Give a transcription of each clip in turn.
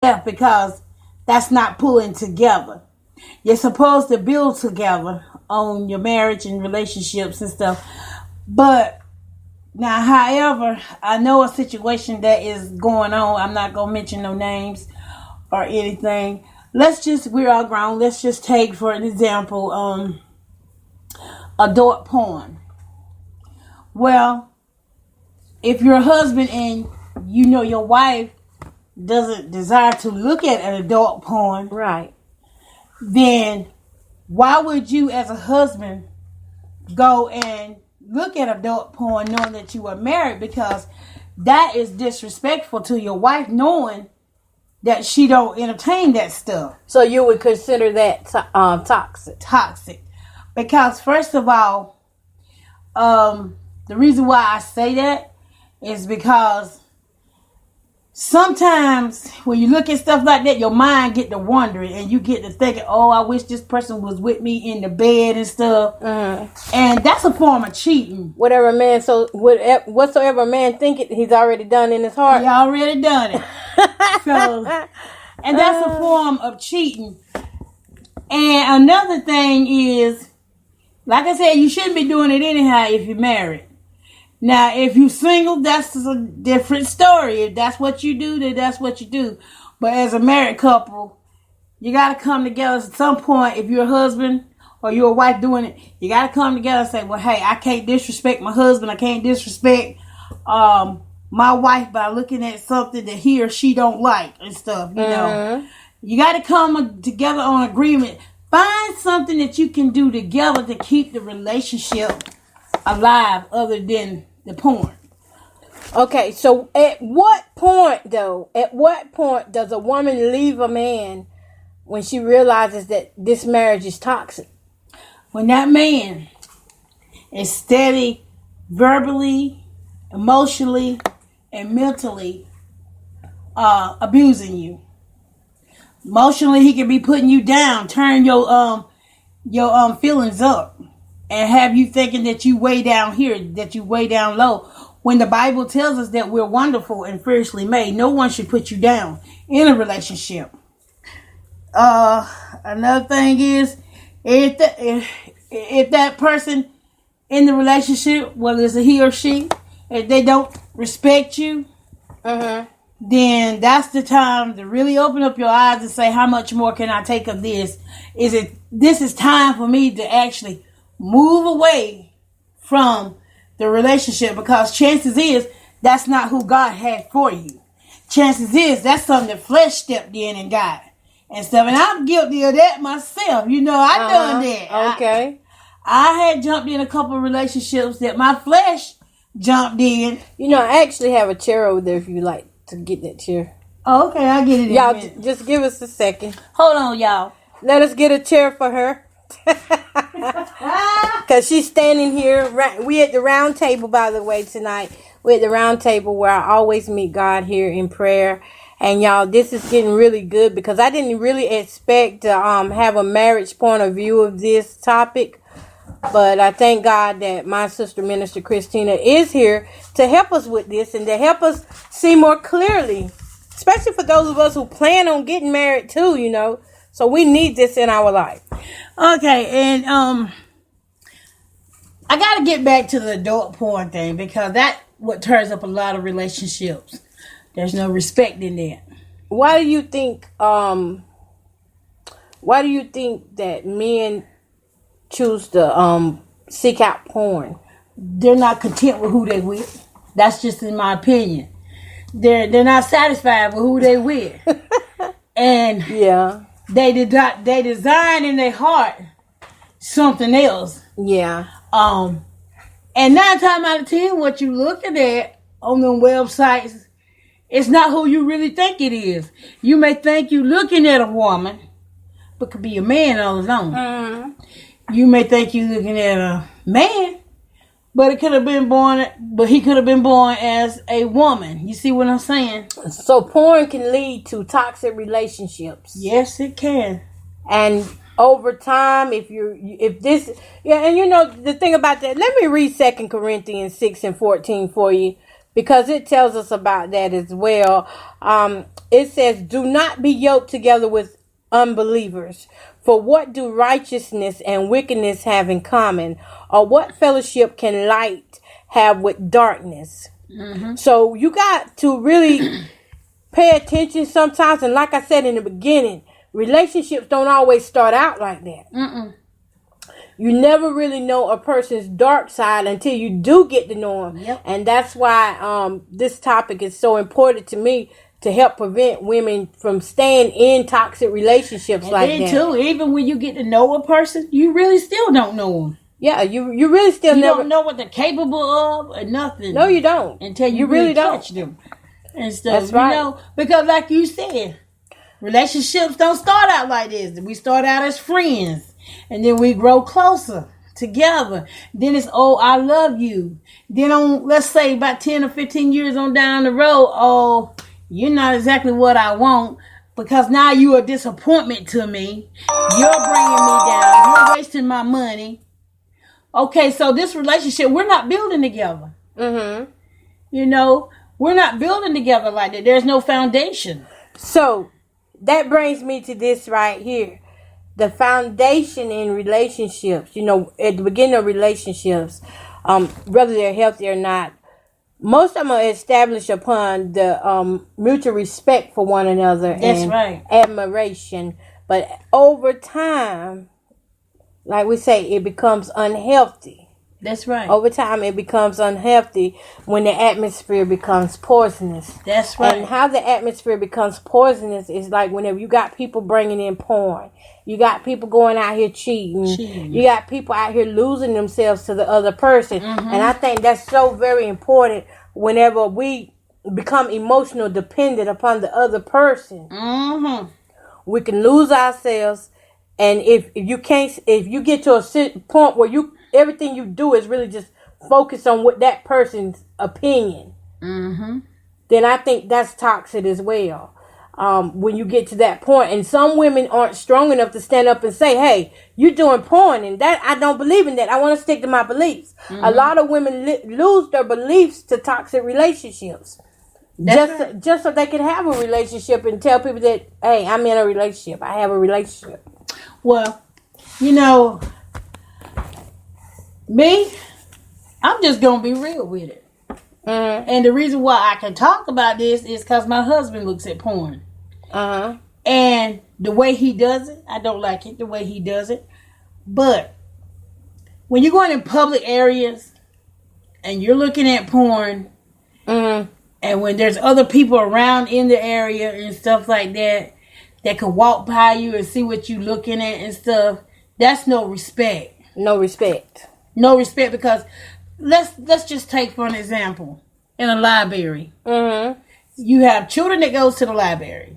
because that's not pulling together. You're supposed to build together on your marriage and relationships and stuff. But now, however, I know a situation that is going on. I'm not going to mention no names or anything. We're all grown. Let's just take, for an example, adult porn. Well, if you're a husband and you know your wife doesn't desire to look at an adult porn, right, then why would you as a husband go and look at adult porn knowing that you are married? Because that is disrespectful to your wife, knowing that she don't entertain that stuff. So you would consider that Toxic. Because first of all, the reason why I say that is because sometimes when you look at stuff like that, your mind get to wondering and you get to thinking, oh, I wish this person was with me in the bed and stuff. And that's a form of cheating. Whatsoever a man thinketh, he's already done in his heart. He already done it. And that's a form of cheating. And another thing is, like I said, you shouldn't be doing it anyhow if you're married. Now, if you're single, that's a different story. If that's what you do, then that's what you do. But as a married couple, you got to come together at some point. If you're a husband or you're a wife doing it, you got to come together and say, well, hey, I can't disrespect my husband. I can't disrespect my wife by looking at something that he or she don't like and stuff, you know. You got to come together on agreement. Find something that you can do together to keep the relationship alive other than the porn. Okay, so at what point does a woman leave a man when she realizes that this marriage is toxic? When that man is steady verbally, emotionally, and mentally abusing you. Emotionally, he can be putting you down, turn your feelings up, and have you thinking that you way down here, that you way down low. When the Bible tells us that we're wonderful and fearfully made, no one should put you down in a relationship. Another thing is, if that person in the relationship, whether it's a he or she, if they don't respect you, then that's the time to really open up your eyes and say, how much more can I take of this? This is time for me to actually move away from the relationship, because chances is that's not who God had for you. Chances is that's something that flesh stepped in and got and stuff. And I'm guilty of that myself. You know, I done that. Okay. I had jumped in a couple of relationships that my flesh jumped in. You know, I actually have a chair over there if you'd like to get that chair. Oh, okay, I'll get it in y'all, a minute. Just give us a second. Hold on, y'all. Let us get a chair for her. Because she's standing here. We at the round table, by the way, tonight. We're at the round table where I always meet God here in prayer. And y'all, this is getting really good because I didn't really expect to have a marriage point of view of this topic. But I thank God that my sister, Minister Christina, is here to help us with this and to help us see more clearly. Especially for those of us who plan on getting married too, you know. So we need this in our life. Okay, and I got to get back to the adult porn thing, because that's what turns up a lot of relationships. There's no respect in that. Why do you think that men choose to seek out porn? They're not content with who they with. That's just in my opinion. They're not satisfied with who they with. And yeah, they design in their heart something else. Yeah. And 9 times out of 10, what you looking at on them websites, it's not who you really think it is. You may think you looking at a woman, but could be a man all alone. You may think you looking at a man, but he could have been born as a woman. You see what I'm saying? So porn can lead to toxic relationships. Yes, it can. And over time, and you know the thing about that, let me read 2 Corinthians 6:14 for you, because it tells us about that as well. It says, do not be yoked together with unbelievers. For what do righteousness and wickedness have in common? Or what fellowship can light have with darkness? Mm-hmm. So you got to really pay attention sometimes. And like I said in the beginning, relationships don't always start out like that. Mm-mm. You never really know a person's dark side until you do get to know them. Yep. And that's why this topic is so important to me, to help prevent women from staying in toxic relationships And like then that. too, even when you get to know a person, you really still don't know them. Yeah, you really still You never don't know what they're capable of or nothing. No, you don't. Until you really really don't. touch them and stuff. That's right. You know, because like you said, relationships don't start out like this. We start out as friends, and then we grow closer together. Then it's, oh, I love you. Then on, let's say about 10 or 15 years on down the road, oh, you're not exactly what I want, because now you're a disappointment to me. You're bringing me down. You're wasting my money. Okay, so this relationship, we're not building together. Mm-hmm. You know, we're not building together like that. There's no foundation. So that brings me to this right here. The foundation in relationships, you know, at the beginning of relationships, whether they're healthy or not, most of them are established upon the mutual respect for one another. That's and right. admiration. But over time, like we say, it becomes unhealthy. That's right. Over time, it becomes unhealthy when the atmosphere becomes poisonous. That's right. And how the atmosphere becomes poisonous is like whenever you got people bringing in porn. You got people going out here cheating. You got people out here losing themselves to the other person. Mm-hmm. And I think that's so very important whenever we become emotional dependent upon the other person. Mm-hmm. We can lose ourselves. And if you get to a point where everything you do is really just focus on what that person's opinion, Mm-hmm. then I think that's toxic as well. When you get to that point, and some women aren't strong enough to stand up and say, "Hey, you're doing porn," and that I don't believe in that. I want to stick to my beliefs. Mm-hmm. A lot of women lose their beliefs to toxic relationships, just so they can have a relationship and tell people that, "Hey, I'm in a relationship. I have a relationship." Well, you know, me, I'm just going to be real with it. Mm-hmm. And the reason why I can talk about this is because my husband looks at porn. Uh-huh. And the way he does it, I don't like it, the way he does it. But when you're going in public areas and you're looking at porn, Mm-hmm. and when there's other people around in the area and stuff like that, that can walk by you and see what you're looking at and stuff, that's no respect. No respect. No respect, because let's just take for an example, in a library. Mm-hmm. You have children that goes to the library,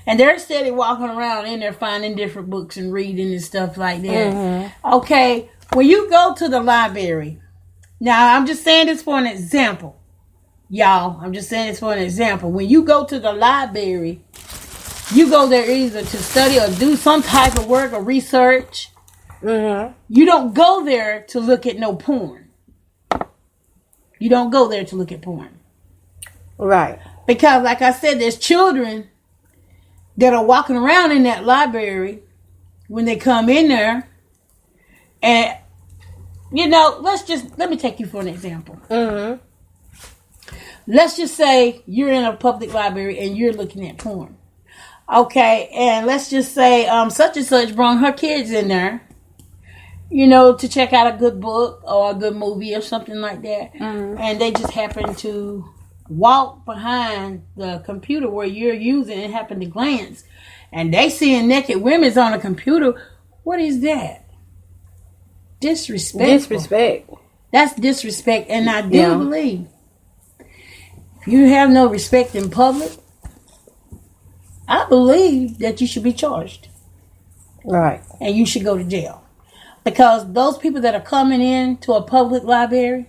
and they're steady walking around in there finding different books and reading and stuff like that. Mm-hmm. Okay, when you go to the library, now I'm just saying this for an example, y'all. I'm just saying this for an example. When you go to the library, you go there either to study or do some type of work or research. Mm-hmm. You don't go there to look at no porn. You don't go there to look at porn. Right. Because, like I said, there's children that are walking around in that library when they come in there. And, you know, let me take you for an example. Mm-hmm. Let's just say you're in a public library and you're looking at porn. Okay, and let's just say such and such brought her kids in there, you know, to check out a good book or a good movie or something like that. Mm-hmm. And they just happen to walk behind the computer where you're using and happen to glance. And they seeing naked women's on a computer. What is that? Disrespect. That's disrespect. And I do believe if you have no respect in public, I believe that you should be charged. Right. And you should go to jail. Because those people that are coming in to a public library,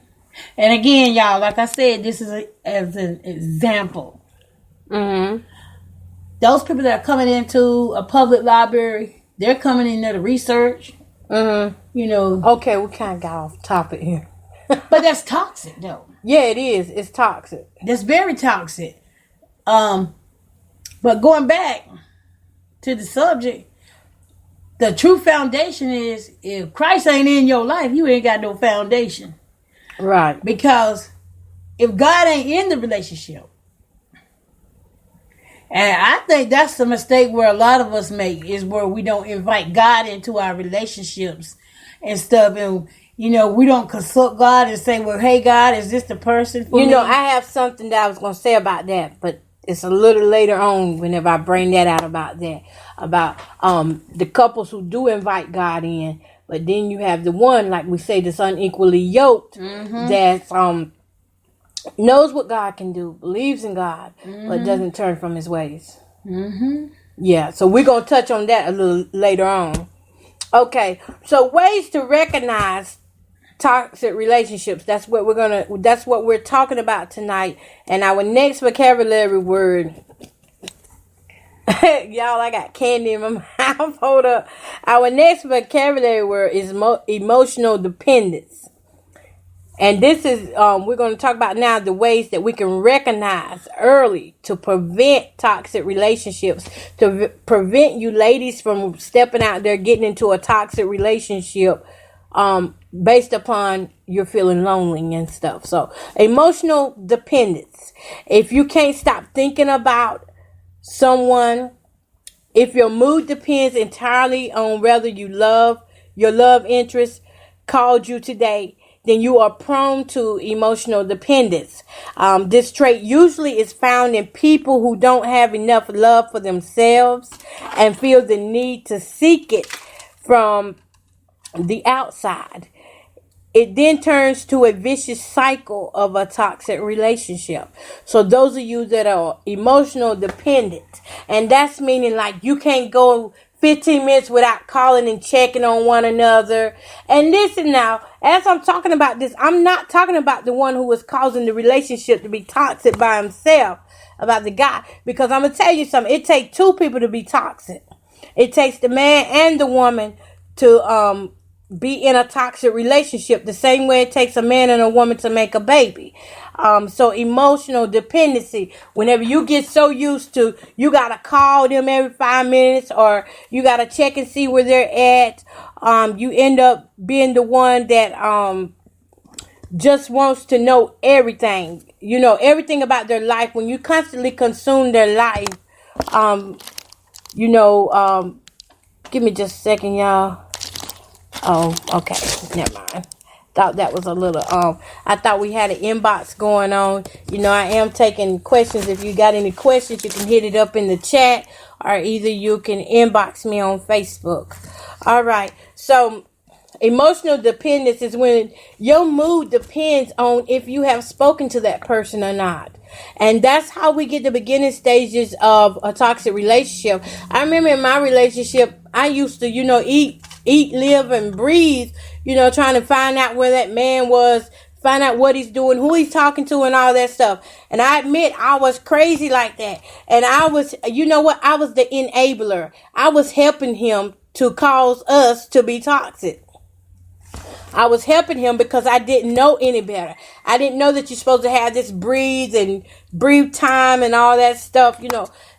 and again, y'all, like I said, this is as an example. Mm-hmm. Those people that are coming into a public library, they're coming in there to research. Mm-hmm. You know. Okay, we kind of got off topic here. But that's toxic, though. Yeah, it is. It's toxic. That's very toxic. But going back to the subject, the true foundation is if Christ ain't in your life, you ain't got no foundation. Right. Because if God ain't in the relationship, and I think that's the mistake where a lot of us make, is where we don't invite God into our relationships and stuff. And, you know, we don't consult God and say, well, hey, God, is this the person for me? You know, I have something that I was going to say about that, but it's a little later on whenever I bring that out about that. About the couples who do invite God in, but then you have the one, like we say, that's unequally yoked, that knows what God can do, believes in God, but doesn't turn from his ways. Yeah, so we're going to touch on that a little later on. Okay, so ways to recognize toxic relationships. That's what we're talking about tonight. And our next vocabulary word, y'all, I got candy in my mouth. Hold up. Our next vocabulary word is emotional dependence. And this is, we're going to talk about now the ways that we can recognize early to prevent toxic relationships, to prevent you ladies from stepping out there, getting into a toxic relationship, based upon you're feeling lonely and stuff. So emotional dependence. If you can't stop thinking about someone, if your mood depends entirely on whether your love interest called you today, then you are prone to emotional dependence. This trait usually is found in people who don't have enough love for themselves and feel the need to seek it from the outside. It then turns to a vicious cycle of a toxic relationship. So those of you that are emotional dependent, and that's meaning like you can't go 15 minutes without calling and checking on one another. And listen now, as I'm talking about this, I'm not talking about the one who was causing the relationship to be toxic by himself, about the guy. Because I'm going to tell you something. It takes two people to be toxic. It takes the man and the woman to be in a toxic relationship, the same way it takes a man and a woman to make a baby. So emotional dependency, whenever you get so used to, you got to call them every 5 minutes, or you got to check and see where they're at. You end up being the one that just wants to know everything, everything about their life. When you constantly consume their life, give me just a second, y'all. Oh, okay. Never mind. Thought that was a little, I thought we had an inbox going on. I am taking questions. If you got any questions, you can hit it up in the chat, or either you can inbox me on Facebook. All right. So emotional dependence is when your mood depends on if you have spoken to that person or not. And that's how we get the beginning stages of a toxic relationship. I remember in my relationship, I used to, eat, live, and breathe, trying to find out where that man was, find out what he's doing, who he's talking to, and all that stuff. And I admit I was crazy like that. And I was, I was the enabler. I was helping him to cause us to be toxic. I was helping him because I didn't know any better. I didn't know that you're supposed to have this breathe time and all that stuff,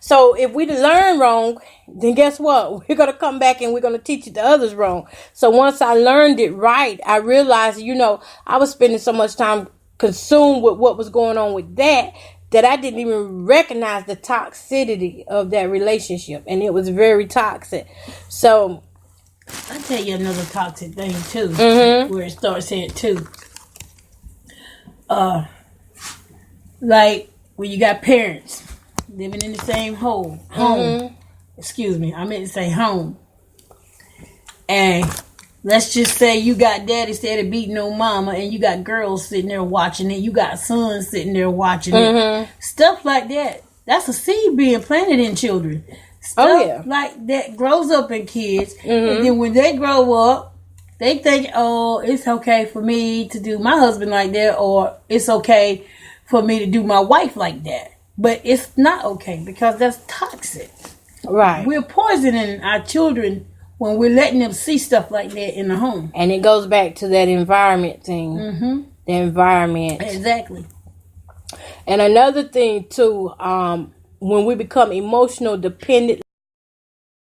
So if we learn wrong, then guess what? We're going to come back and we're going to teach it to others wrong. So once I learned it right, I realized, I was spending so much time consumed with what was going on with that I didn't even recognize the toxicity of that relationship. And it was very toxic. So I'll tell you another toxic thing too, where it starts at too. Like when you got parents living in the same home. Excuse me, I meant to say home. And let's just say you got daddy instead of beating on mama, and you got girls sitting there watching it. You got sons sitting there watching it. Stuff like that. That's a seed being planted in children. Stuff like that grows up in kids, and then when they grow up, they think, oh, it's okay for me to do my husband like that, or it's okay for me to do my wife like that. But it's not okay, because that's toxic. Right. We're poisoning our children when we're letting them see stuff like that in the home. And it goes back to that environment thing. the environment. Exactly. And another thing too, when we become emotional dependent